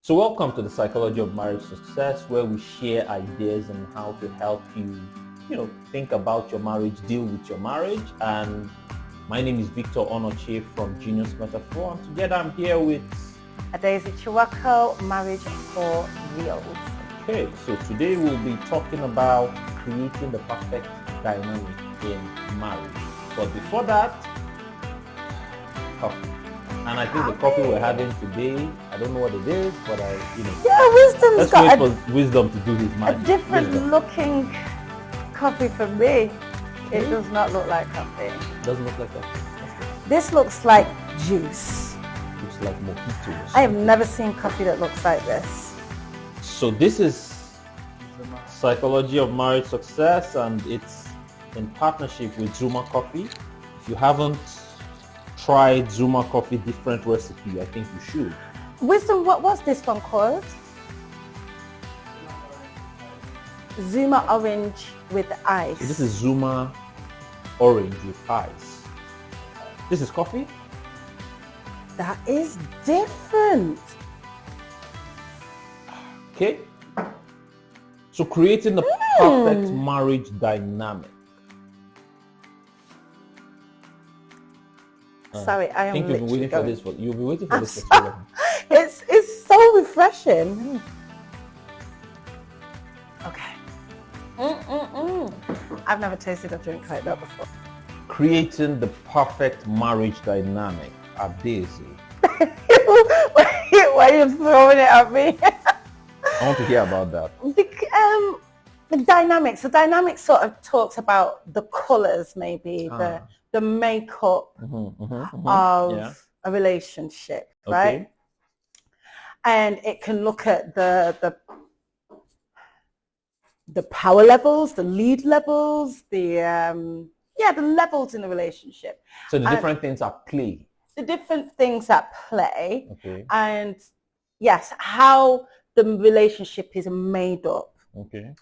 So welcome to the Psychology of Marriage Success, where we share ideas on how to help you, think about your marriage, deal with your marriage. And my name is Victor Onochie from Genius Metaphor, and together I'm here with Adaeze Chiwoko, Marriage for Real. Okay, so today we'll be talking about creating the perfect dynamic in marriage. But before that, coffee. And I think the coffee we're having today, I don't know what it is, but Wisdom's got wait for Wisdom to do his magic. a different looking coffee for me. It does not look like coffee. Doesn't look like coffee. This looks like juice. Looks like mojitos. I have never seen coffee that looks like this. So this is Psychology of Marriage Success, and it's in partnership with Zuma Coffee. If you haven't tried Zuma Coffee different recipe, I think you should. Wisdom, what was this one called? Zuma Orange with ice. So this is Zuma Orange with ice. This is coffee? That is different. Okay. So creating the perfect marriage dynamic. Sorry, I think you've been waiting for this. You've been waiting for this for so long. It's so refreshing. Okay. I've never tasted a drink like that before. Creating the perfect marriage dynamic. Adaeze. Why are you throwing it at me? I want to hear about that. The dynamics. The dynamics sort of talks about the colors, maybe the makeup of a relationship, right? And it can look at the power levels, the lead levels, the levels in the relationship. So the different things at play. The different things at play, and yes, how the relationship is made up. Okay.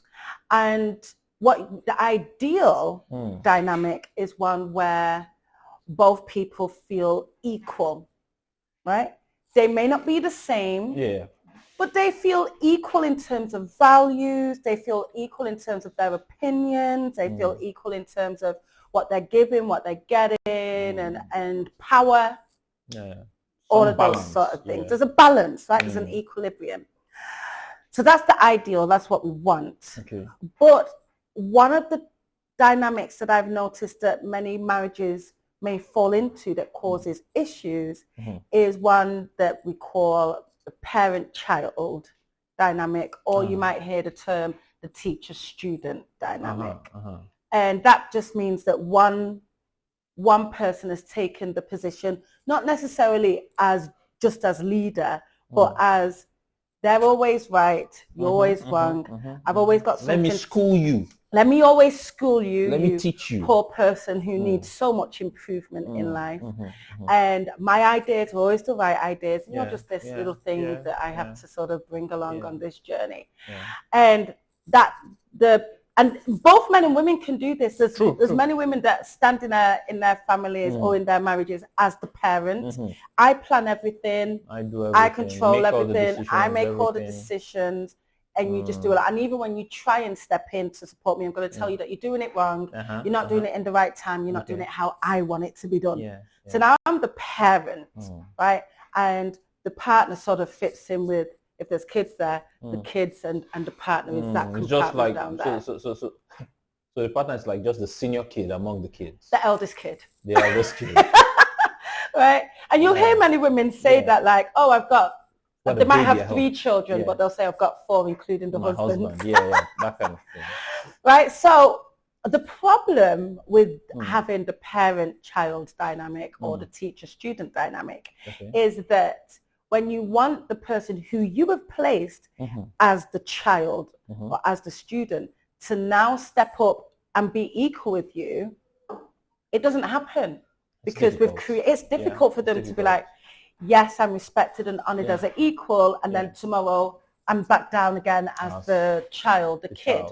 And what the ideal dynamic is one where both people feel equal, right? They may not be the same, but they feel equal in terms of values. They feel equal in terms of their opinions. They feel equal in terms of what they're giving, what they're getting, and power. All of those sort of things. There's a balance, right? There's an equilibrium. So that's the ideal. That's what we want. Okay. But one of the dynamics that I've noticed that many marriages may fall into that causes issues is one that we call the parent-child dynamic, or you might hear the term the teacher-student dynamic. And that just means that one person has taken the position, not necessarily as just as leader, but as they're always right, you're always wrong. I've always got something. Let me school you. Let me always school you. Let me teach you. Poor person who needs so much improvement in life. And my ideas are always the right ideas. You're just this little thing that I have to sort of bring along on this journey. And and both men and women can do this. There's many women that stand in their families or in their marriages as the parent. I plan everything. I do everything. I control everything. I make all the decisions. And you just do it. And even when you try and step in to support me, I'm going to tell you that you're doing it wrong. You're not doing it in the right time. You're not doing it how I want it to be done. So now I'm the parent, right? And the partner sort of fits in with, if there's kids there, the kids and the partner is that compartment just like, down there. So the partner is like just the senior kid among the kids. The eldest kid. The eldest kid. Right? And you'll hear many women say that, like, oh, they might have 3 children, but they'll say I've got 4, including the husband. That kind of thing. Right? So the problem with having the parent-child dynamic or the teacher-student dynamic is that when you want the person who you have placed as the child or as the student to now step up and be equal with you, it doesn't happen. Because it's difficult for them to be like, yes, I'm respected and honored as an equal, and then tomorrow I'm back down again as the child, the kid.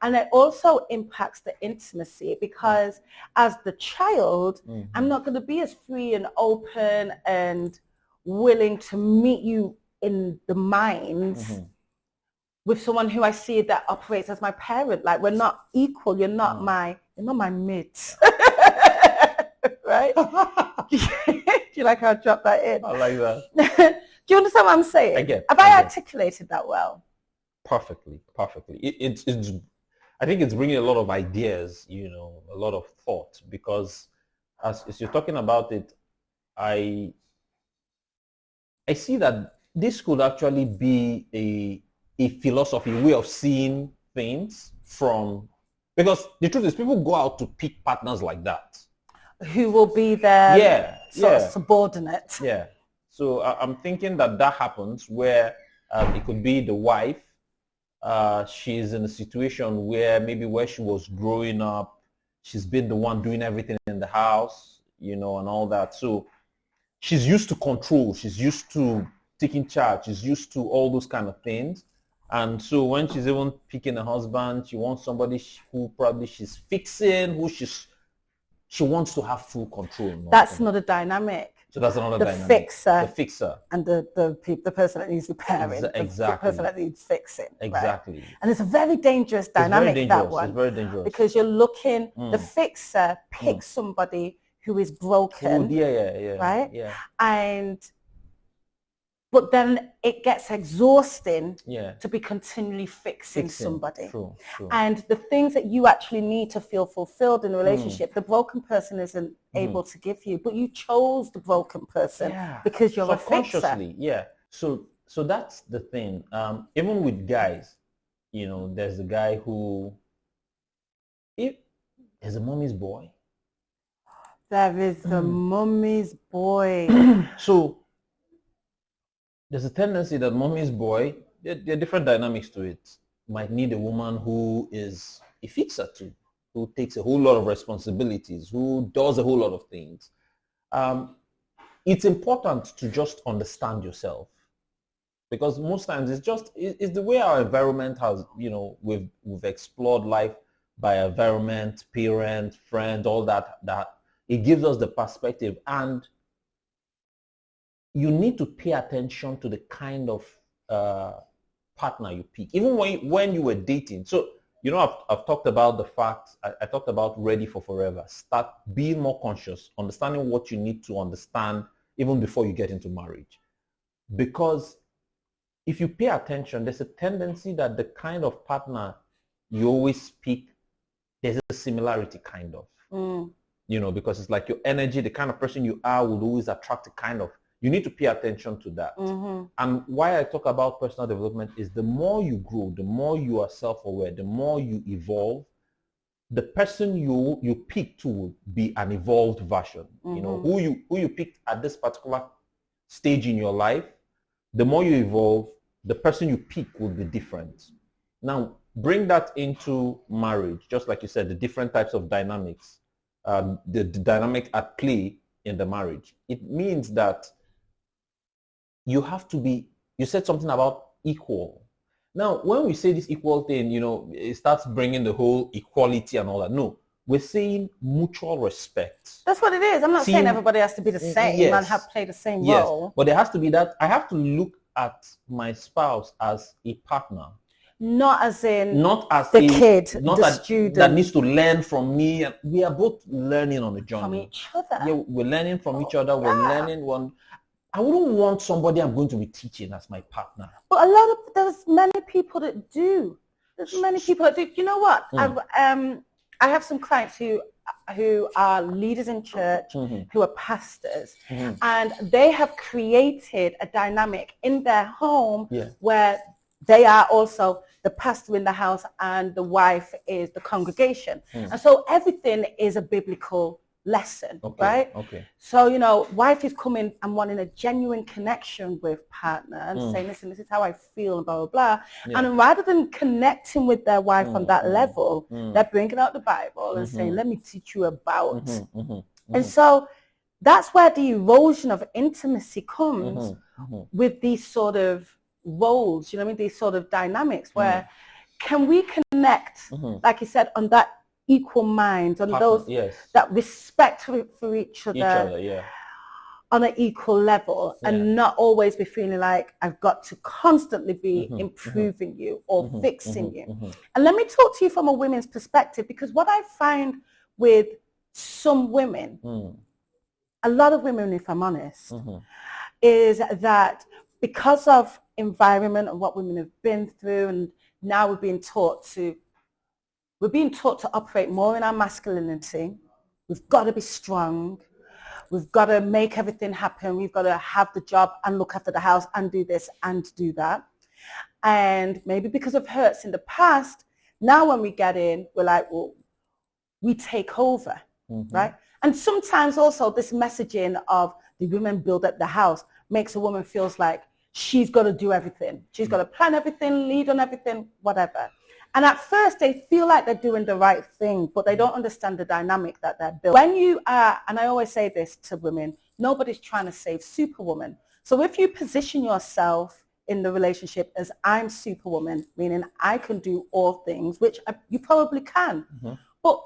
And it also impacts the intimacy, because as the child, I'm not going to be as free and open and willing to meet you in the mind with someone who I see that operates as my parent. Like, we're not equal. You're not my mate. Right? Do you like how I dropped that in? I like that. Do you understand what I'm saying? I get. Have I articulated that well? Perfectly. It's I think it's bringing a lot of ideas, a lot of thought, because as you're talking about it, I see that this could actually be a philosophy, way of seeing things because the truth is, people go out to pick partners like that. Who will be their sort of subordinate. Yeah. So I'm thinking that happens where it could be the wife. She's in a situation where she was growing up, she's been the one doing everything in the house, and all that. So she's used to control, she's used to taking charge, she's used to all those kind of things. And so when she's even picking a husband, she wants somebody who probably she's fixing, she wants to have full control. That's not a dynamic. So that's another dynamic. The fixer. And the person that needs repairing. Exactly. The person that needs fixing. Exactly. Right? And it's a very dangerous dynamic, that one. It's very dangerous. Because you're looking, the fixer picks somebody who is broken. Right? Yeah. But then it gets exhausting to be continually fixing somebody. True. And the things that you actually need to feel fulfilled in a relationship, the broken person isn't able to give you. But you chose the broken person because you're a fixer. Yeah. So that's the thing. Even with guys, there's a guy who, if there's a mommy's boy. There is a mommy's boy. So there's a tendency that mommy's boy, there are different dynamics to it. Might need a woman who is a fixer too, who takes a whole lot of responsibilities, who does a whole lot of things. It's important to just understand yourself, because most times it's the way our environment has, we've explored life by environment, parent, friend, all that it gives us the perspective. And you need to pay attention to the kind of partner you pick, even when you were dating. So, I've talked about the fact, I talked about ready for forever. Start being more conscious, understanding what you need to understand even before you get into marriage. Because if you pay attention, there's a tendency that the kind of partner you always pick, there's a similarity kind of, because it's like your energy, the kind of person you are will always attract a kind of. You need to pay attention to that. And why I talk about personal development is the more you grow, the more you are self-aware, the more you evolve, the person you pick to will be an evolved version. Who you picked at this particular stage in your life, the more you evolve, the person you pick will be different. Now, bring that into marriage, just like you said, the different types of dynamics, the dynamic at play in the marriage. It means that you have to be, you said something about equal. Now, when we say this equal thing, it starts bringing the whole equality and all that. No, we're saying mutual respect. That's what it is. I'm not saying everybody has to be the same and have play the same role. But there has to be that. I have to look at my spouse as a partner. Not as the kid, not the student that needs to learn from me. We are both learning on the journey. From each other. Yeah, we're learning from each other. We're learning one. I wouldn't want somebody I'm going to be teaching as my partner. But there's many people that do. There's many people that do. You know what? I have some clients who are leaders in church, who are pastors, and they have created a dynamic in their home where they are also the pastor in the house and the wife is the congregation. And so everything is a biblical lesson, right? Okay. So, wife is coming and wanting a genuine connection with partner and saying, listen, this is how I feel and blah, blah, blah. Yeah. And rather than connecting with their wife on that level, they're bringing out the Bible and saying, let me teach you about. And so that's where the erosion of intimacy comes with these sort of roles, these sort of dynamics where can we connect, like you said, on that equal minds, on those that respect for each other. on an equal level and not always be feeling like I've got to constantly be improving you or fixing you. And let me talk to you from a women's perspective, because what I find with some women, a lot of women, if I'm honest, is that because of environment and what women have been through, and now we're being taught to operate more in our masculinity. We've got to be strong. We've got to make everything happen. We've got to have the job and look after the house and do this and do that. And maybe because of hurts in the past, now when we get in, we're like, well, we take over, right? And sometimes also this messaging of the women build up the house makes a woman feels like she's got to do everything. She's got to plan everything, lead on everything, whatever. And at first they feel like they're doing the right thing, but they don't understand the dynamic that they're building. When you are, and I always say this to women, nobody's trying to save Superwoman. So if you position yourself in the relationship as I'm Superwoman, meaning I can do all things, which you probably can. But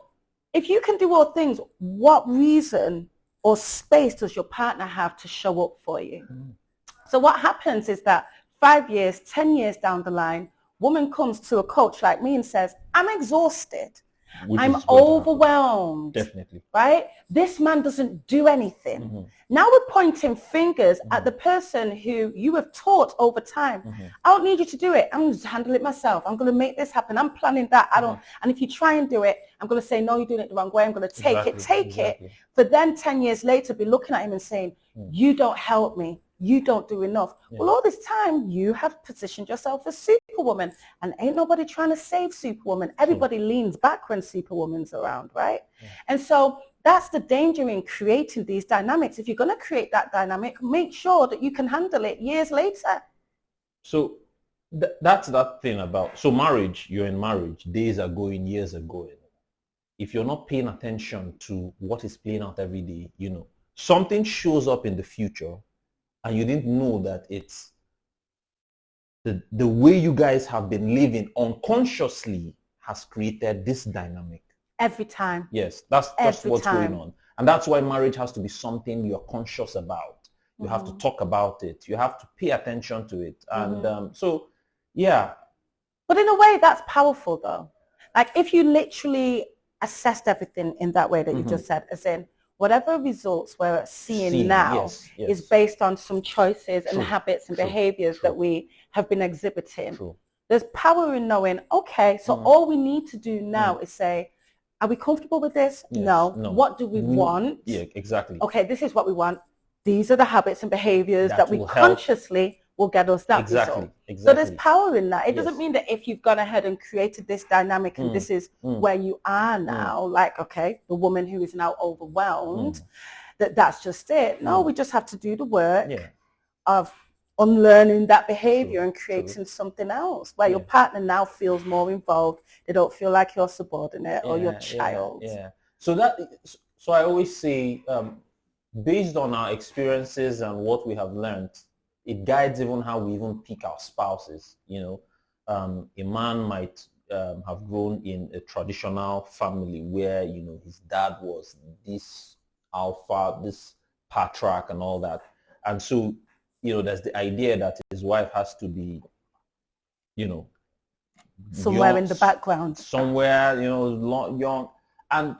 if you can do all things, what reason or space does your partner have to show up for you? So what happens is that 5 years, 10 years down the line, woman comes to a coach like me and says, I'm exhausted. I'm overwhelmed. Definitely. Right? This man doesn't do anything. Now we're pointing fingers at the person who you have taught over time. I don't need you to do it. I'm going to handle it myself. I'm going to make this happen. I'm planning that. And if you try and do it, I'm going to say, no, you're doing it the wrong way. I'm going to take it. But then 10 years later, be looking at him and saying, you don't help me. You don't do enough. Well, all this time, you have positioned yourself as Superwoman, and ain't nobody trying to save Superwoman. Everybody leans back when Superwoman's around, right? And so that's the danger in creating these dynamics. If you're going to create that dynamic, make sure that you can handle it years later. So that's that thing about, so marriage, you're in marriage, days are going, years are going. If you're not paying attention to what is playing out every day, you know, something shows up in the future and you didn't know that it's the way you guys have been living unconsciously has created this dynamic. Every time. Yes, that's what's going on. And that's why marriage has to be something you're conscious about. You have to talk about it. You have to pay attention to it. And so, yeah. But in a way, that's powerful, though. Like if you literally assessed everything in that way that you just said, as in, whatever results we're seeing now is based on some choices and habits and behaviors that we have been exhibiting. There's power in knowing, okay, so all we need to do now is say, are we comfortable with this? No. What do we want? Yeah, exactly. Okay, this is what we want. These are the habits and behaviors that we consciously will get us that result. So there's power in that. It doesn't mean that if you've gone ahead and created this dynamic and this is where you are now, like, okay, the woman who is now overwhelmed, that's just it. No, we just have to do the work of unlearning that behavior and creating something else where your partner now feels more involved. They don't feel like you're subordinate or your child. So I always say, based on our experiences and what we have learned, it guides even how we even pick our spouses. You know, a man might have grown in a traditional family where, you know, his dad was this alpha, this patriarch and all that. And so, you know, there's the idea that his wife has to be, you know, somewhere young, in the background. Somewhere, you know, young. And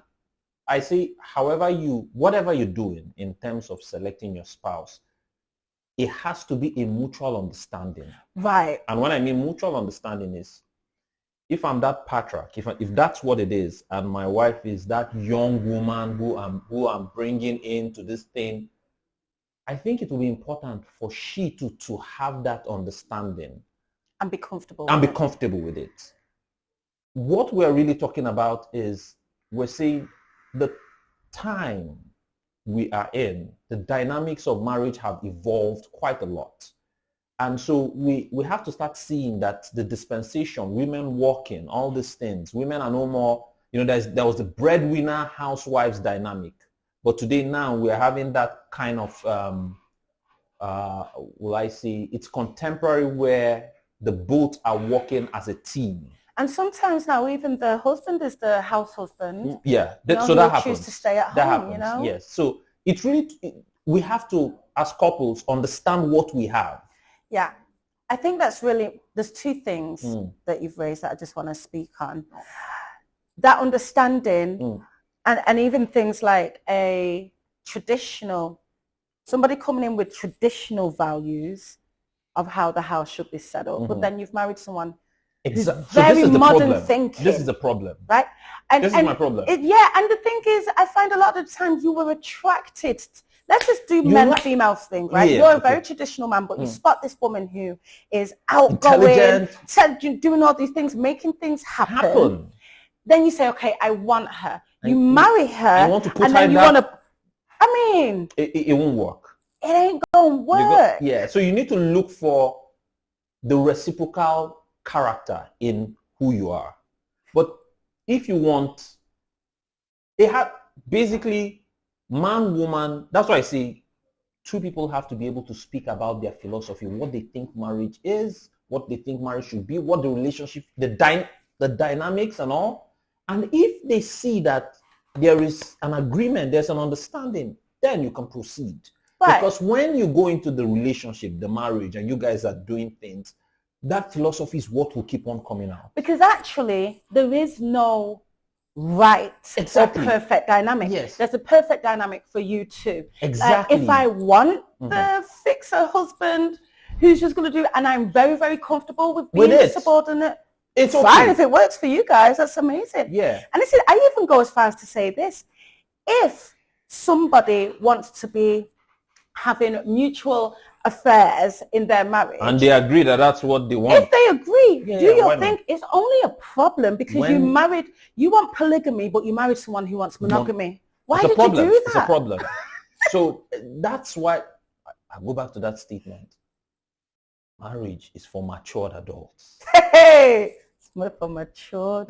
I say, whatever you're doing in terms of selecting your spouse, it has to be a mutual understanding. Right. And when I mean mutual understanding is, if I'm that patriarch, if that's what it is, and my wife is that young woman who I'm bringing into this thing, I think it will be important for she to have that understanding. And be comfortable with it. What we're really talking about is, we're saying the time we are in, the dynamics of marriage have evolved quite a lot. And so we have to start seeing that the dispensation, women working, all these things, women are no more, you know, there was the breadwinner housewives dynamic. But today now we're having that kind of, will I say, it's contemporary where the both are working as a team. And sometimes now even the husband is the house husband. Yeah, so that happens. Choose to stay at home, that happens. you know? Yes. So it's really, we have to, as couples, understand what we have. Yeah. I think that's really, there's two things that you've raised that I just want to speak on. That understanding and even things like a traditional, somebody coming in with traditional values of how the house should be set up, but then you've married someone who's very modern thinking. This is the problem. Right? This is my problem. And the thing is, I find a lot of times you were attracted. Let's just do female thing, right? Yeah, you're a very traditional man, but you spot this woman who is outgoing, doing all these things, making things happen. Then you say, okay, I want her. You marry her, you want to put and then you want to, I mean, it won't work. It ain't gonna work. So you need to look for the reciprocal character in who you are. But if you want, basically, man, woman, that's why I say two people have to be able to speak about their philosophy, what they think marriage is, what they think marriage should be, what the relationship, the dynamics and all. And if they see that there is an agreement, there's an understanding, then you can proceed. Right. Because when you go into the relationship, the marriage, and you guys are doing things, that philosophy is what will keep on coming out. Because actually, there is no right or perfect dynamic. Yes. There's a perfect dynamic for you too. Exactly. If I want the fixer husband who's just going to do, and I'm very, very comfortable with being a subordinate, it's fine. If it works for you guys, that's amazing. Yeah. And listen, I even go as far as to say this. If somebody wants to be having mutual affairs in their marriage, and they agree that that's what they want, if they agree, do you think it's only a problem because you want polygamy, but you married someone who wants monogamy? Why did you do that? It's a problem. So that's why I go back to that statement. Marriage is for matured adults. Hey, it's for matured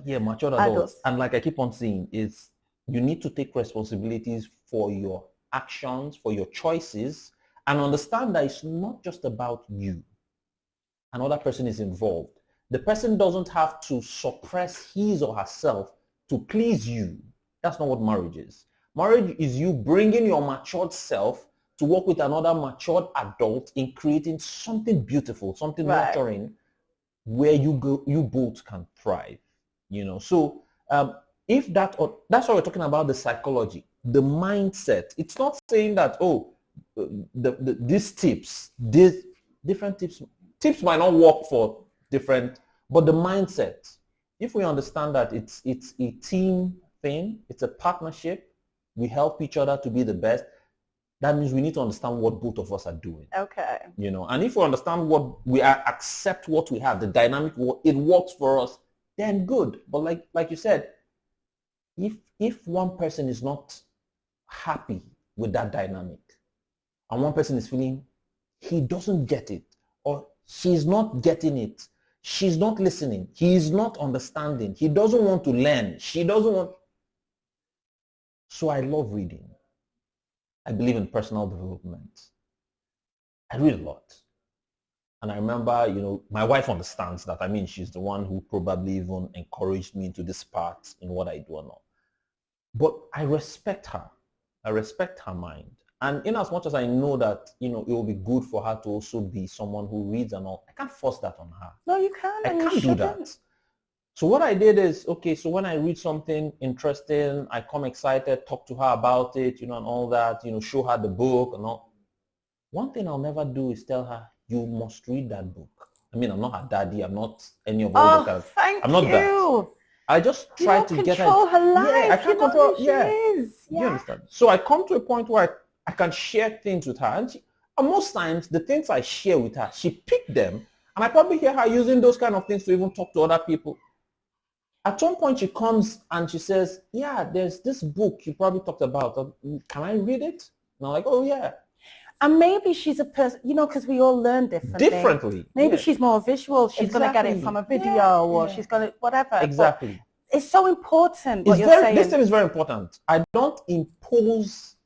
adults. And like I keep on saying, is you need to take responsibilities for your actions, for your choices, and understand that it's not just about you. Another person is involved. The person doesn't have to suppress his or herself to please you. That's not what marriage is. Marriage is you bringing your matured self to work with another matured adult in creating something beautiful, something nurturing, where you both can thrive. So if that's why we're talking about the psychology, the mindset. It's not saying that these different tips might not work for different, but the mindset. If we understand that it's a team thing, it's a partnership, we help each other to be the best. That means we need to understand what both of us are doing. Okay. And if we understand accept what we have, the dynamic, it works for us, then good. But like you said, if one person is not happy with that dynamic, and one person is feeling he doesn't get it, or she's not getting it, she's not listening, he is not understanding, he doesn't want to learn, she doesn't want. So I love reading. I believe in personal development. I read a lot. And I remember, my wife understands that. I mean, she's the one who probably even encouraged me into this part in what I do and all. But I respect her. I respect her mind. And in as much as I know that, it will be good for her to also be someone who reads and all, I can't force that on her. No, you can't. I can't do that. So what I did is, so when I read something interesting, I come excited, talk to her about it, and all that, show her the book and all. One thing I'll never do is tell her, you must read that book. I mean, I'm not her daddy. I'm not any of all the guys. I'm not that. I just try to get her. Her life. Yeah, I can't control. She is. You understand? So I come to a point where I can share things with her. And most times, the things I share with her, she picked them. And I probably hear her using those kind of things to even talk to other people. At some point, she comes and she says, yeah, there's this book you probably talked about. Can I read it? And I'm like, oh, yeah. And maybe she's a person, because we all learn differently. Maybe she's more visual. She's going to get it from a video or she's going to, whatever. Exactly. But it's so important what you're saying. This thing is very important. I don't impose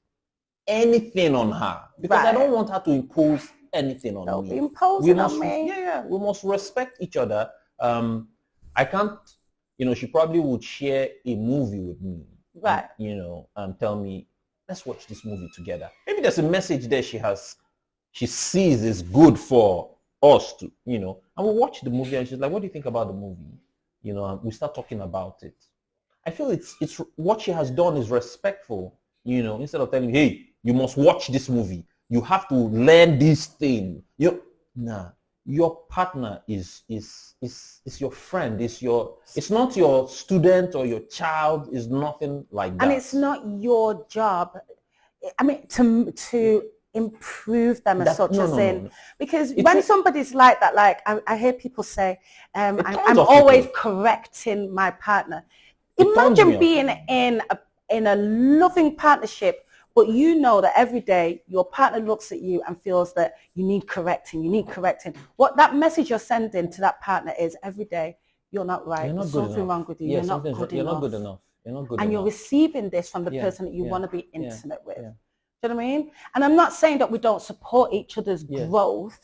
anything on her because I don't want her to impose anything on me. Don't be imposing on me. Yeah. We must respect each other. I can't, she probably would share a movie with me. Right. And tell me, let's watch this movie together. Maybe there's a message there she sees is good for us to, and we'll watch the movie and she's like, what do you think about the movie? And we start talking about it. I feel it's what she has done is respectful, instead of telling, hey, you must watch this movie. You have to learn this thing. Your partner is your friend. It's not your student or your child. Is nothing like that. And it's not your job. I mean, to improve them as such as in, because when somebody's like that, like I hear people say, I'm always correcting my partner. Imagine being in a loving partnership, but you know that every day your partner looks at you and feels that you need correcting. What that message you're sending to that partner is every day, you're not right. There's something wrong with you. Yeah, you're not good enough. And you're receiving this from the person that you want to be intimate with. Do you know what I mean? And I'm not saying that we don't support each other's growth,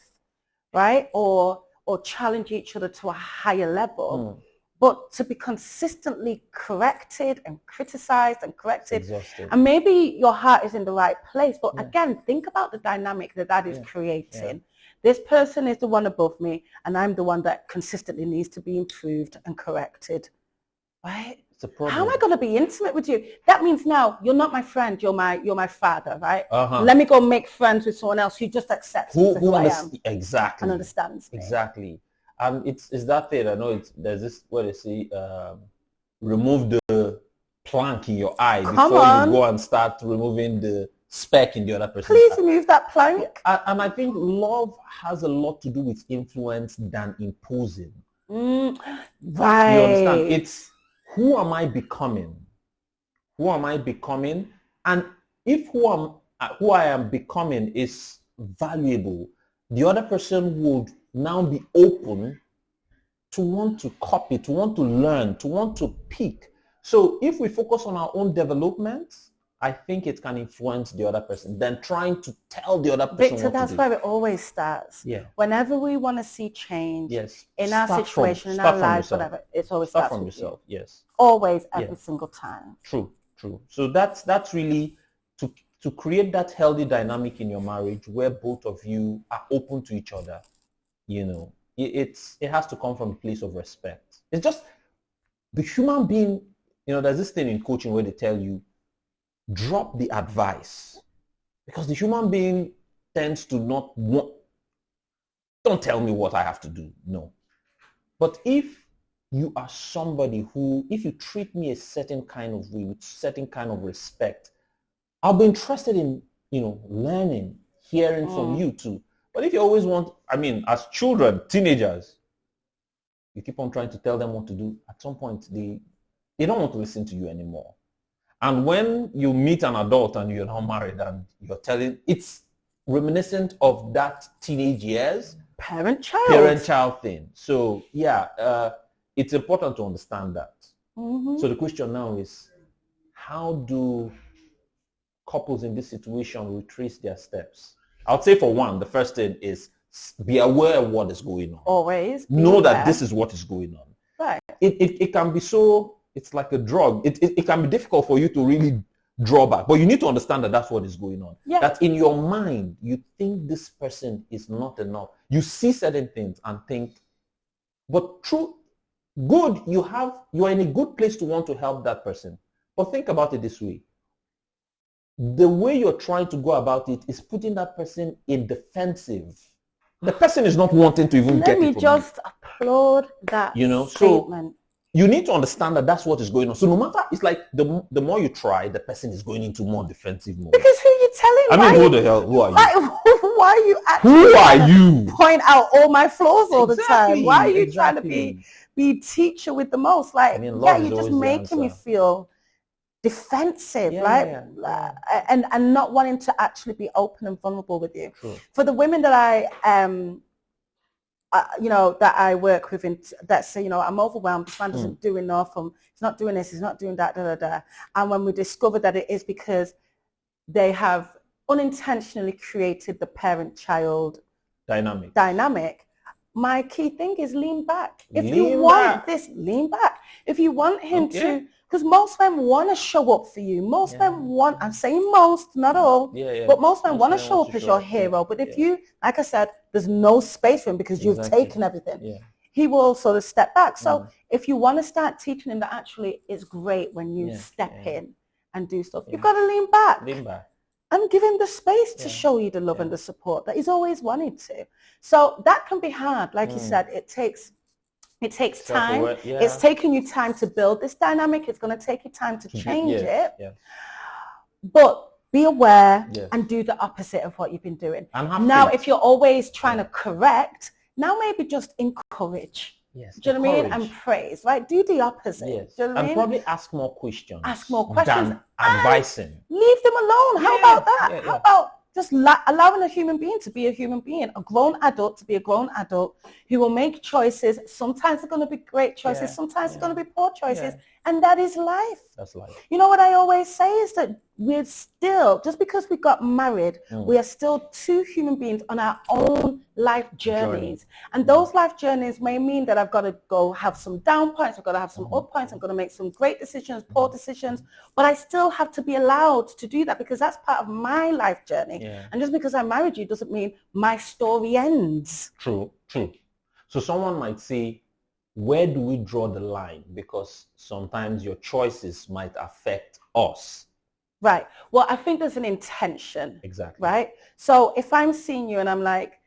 right? Or challenge each other to a higher level. But to be consistently corrected and criticized and corrected, and maybe your heart is in the right place, but again, think about the dynamic that is creating. This person is the one above me, and I'm the one that consistently needs to be improved and corrected, right? It's a problem. How am I going to be intimate with you? That means now you're not my friend, you're my father, right? Let me go make friends with someone else who just accepts who I am. Exactly. And understands me. Exactly. And it's that thing. I know there's this where they say remove the plank in your eye before you go and start removing the speck in the other person. Please remove that plank. And I think love has a lot to do with influence than imposing. Right. You understand? It's who am I becoming? Who am I becoming? And if who I am becoming is valuable, the other person would now be open to want to copy, to want to learn, to want to pick. So if we focus on our own development, I think it can influence the other person than trying to tell the other person Victor, that's where it always starts. Yeah. Whenever we want to see change in our situation, in our lives, whatever, it's always starts from yourself. Yes. Always, every single time. True. So that's really to create that healthy dynamic in your marriage where both of you are open to each other. It has to come from a place of respect. It's just the human being. There's this thing in coaching where they tell you, drop the advice, because the human being tends to not want, don't tell me what I have to do. No. But if you are somebody who, if you treat me a certain kind of way, with certain kind of respect, I'll be interested in, learning, hearing from you too. But if you always want, as children, teenagers, you keep on trying to tell them what to do, at some point they don't want to listen to you anymore. And when you meet an adult and you're not married and you're telling, it's reminiscent of that teenage years. Parent-child thing. So it's important to understand that. So the question now is, how do couples in this situation retrace their steps? I would say for one, the first thing is be aware of what is going on. Always. Know that this is what is going on. Right. It can be so, it's like a drug. It can be difficult for you to really draw back, but you need to understand that that's what is going on. Yeah. That in your mind, you think this person is not enough. You see certain things and think, but you are in a good place to want to help that person. But think about it this way. The way you're trying to go about it is putting that person in defensive. The person is not wanting to even get it. Let me just applaud that statement. So you need to understand that that's what is going on. So no matter, it's like the more you try, the person is going into more defensive mode. Because who are you telling? Who the hell? Who are you? Why are you actually who are you? Point out all my flaws all the time? Why are you trying to be teacher with the most? You're just making me feel defensive, right? And not wanting to actually be open and vulnerable with you. True. For the women that that I work with, that say, I'm overwhelmed, this man doesn't do enough, he's not doing this, he's not doing that, And when we discover that it is because they have unintentionally created the parent-child dynamic, my key thing is lean back. If you want this, lean back. If you want him to, because most men want to show up for you. Most men want, I'm saying most, not all, but most men want to show up as your hero. But if you, like I said, there's no space for him because you've taken everything. He will sort of step back. So if you want to start teaching him that actually it's great when you step in and do stuff, you've got to lean back. And give him the space to show you the love and the support that he's always wanted to. So that can be hard. Like you said, it takes time. It's taking you time to build this dynamic. It's going to take you time to change it. But be aware and do the opposite of what you've been doing. Now, if you're always trying to correct, now maybe just encourage. Yes, do you know what I mean? And praise, right? Do the opposite. Yes. Do you know what I mean? Probably ask more questions. Ask more questions. Than advising. Leave them alone. How about that? How about just allowing a human being to be a human being, a grown adult to be a grown adult who will make choices. Sometimes they're going to be great choices. Sometimes they're going to be poor choices. And that is life. That's life. You know what I always say is that we're still, just because we got married, we are still two human beings on our own life journeys. And those life journeys may mean that I've got to go have some down points, I've got to have some up points, I've got to make some great decisions, poor decisions, but I still have to be allowed to do that because that's part of my life journey. And just because I married you doesn't mean my story ends. True. So someone might say, where do we draw the line? Because sometimes your choices might affect us. Right. Well, I think there's an intention. Exactly. Right. So if I'm seeing you and I'm like,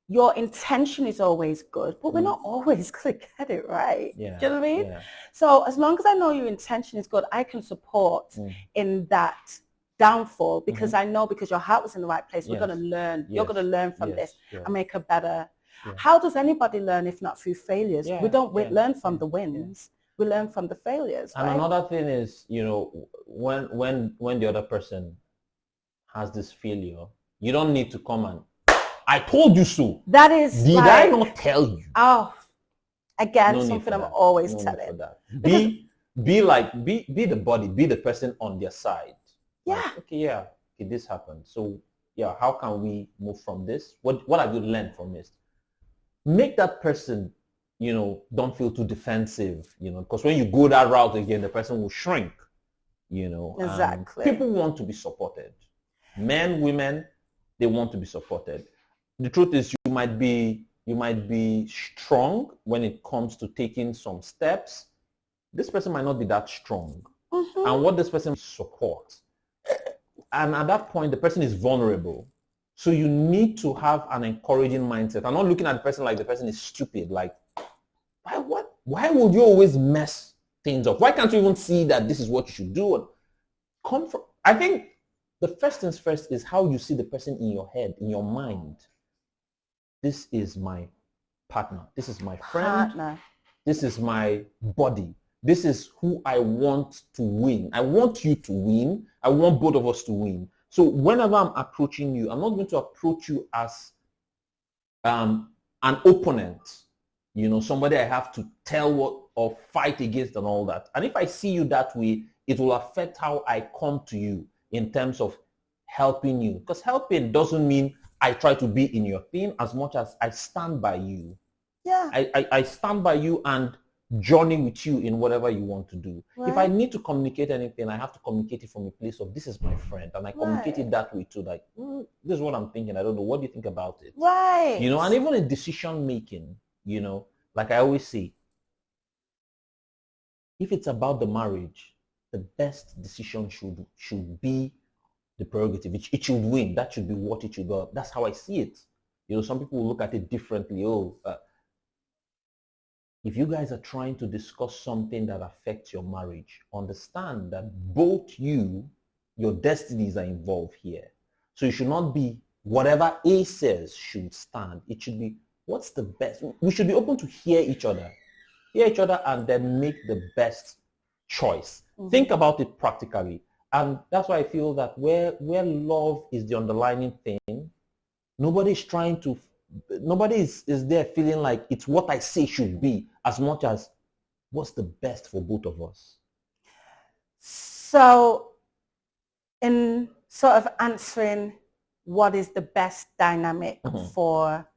your intention is always good, but we're not always going to get it right. Do you know what I mean? So as long as I know your intention is good, I can support in that downfall because I know because your heart was in the right place, we're going to learn. You're going to learn from this and make a better. How does anybody learn if not through failures? We don't learn from the wins. We learn from the failures. And another thing is, you know, when the other person has this failure, you don't need to come and, I told you so. That is Did I not tell you? Oh, again, something I'm always telling. Be the body, be the person on their side. Like, okay, this happened. So how can we move from this? What have you learned from this? Make that person, you know, don't feel too defensive, you know, because when you go that route again, the person will shrink, you know. Exactly. People want to be supported. Men, women, they want to be supported. The truth is you might be strong when it comes to taking some steps. This person might not be that strong. And what this person supports. And at that point, the person is vulnerable. So you need to have an encouraging mindset. I'm not looking at the person like the person is stupid. Like, why would you always mess things up? Why can't you even see that this is what you should do? I think the first things first is how you see the person in your head, in your mind. This is my partner. This is my friend. This is my body. This is who I want to win. I want you to win. I want both of us to win. So whenever I'm approaching you, I'm not going to approach you as an opponent, you know, somebody I have to tell what or fight against and all that. And if I see you that way, it will affect how I come to you in terms of helping you. Because helping doesn't mean I try to be in your thing as much as I stand by you. I stand by you and journey with you in whatever you want to do. If I need to communicate anything, I have to communicate it from a place of this is my friend, and I communicate it that way too. Like, this is what I'm thinking. I don't know. What do you think about it? You know, and even in decision making, you know, like I always say, if it's about the marriage, the best decision should be the prerogative. It should win. That should be what it should be. That's how I see it. You know, some people will look at it differently. If you guys are trying to discuss something that affects your marriage, understand that both your destinies are involved here. So it should not be whatever A says should stand. It should be what's the best. We should be open to hear each other and then make the best choice. Think about it practically. And that's why I feel that where love is the underlying thing, nobody is there feeling like it's what I say should be as much as what's the best for both of us. So in sort of answering what is the best dynamic for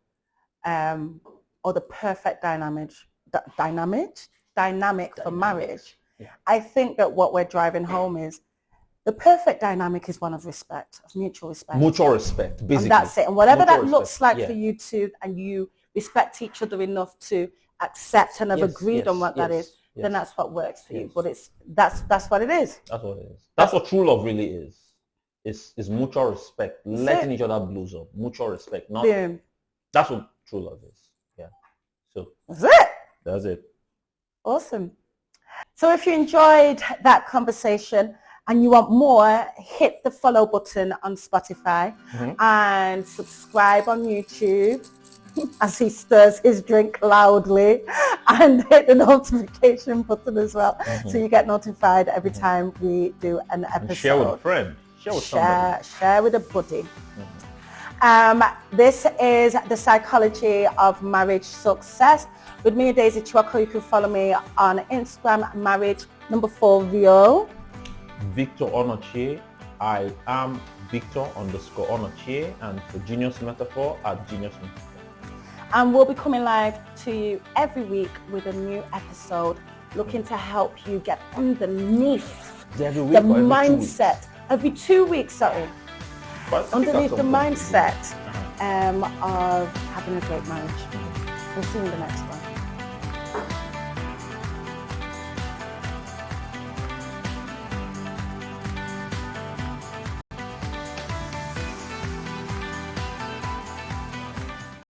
or the perfect dynamic dynamic for marriage, I think that what we're driving home is the perfect dynamic is one of respect, of mutual respect. Mutual respect, basically. And that's it. And whatever mutual that respect. looks like for you two, and you respect each other enough to accept and have agreed on what that is, then that's what works for you. But that's what it is. That's what it is. That's what true love really is. Is mutual respect, letting each other blows up. Mutual respect. Not that's what true love is. Yeah. So that's it. That's it. Awesome. So if you enjoyed that conversation and you want more, hit the follow button on Spotify and subscribe on YouTube as he stirs his drink loudly, and hit the notification button as well so you get notified every time we do an episode. And share with a friend. Share with somebody. Share with a buddy. This is The Psychology of Marriage Success with me, Adaeze Chiwoko. You can follow me on Instagram, marriage4real. Victor Onochie. I am Victor_Onochie, and for Genius Metaphor at Genius Metaphor. And we'll be coming live to you every week with a new episode, looking to help you get underneath the mindset. Every 2 weeks, sorry. Underneath the mindset of having a great marriage. We'll see you in the next one.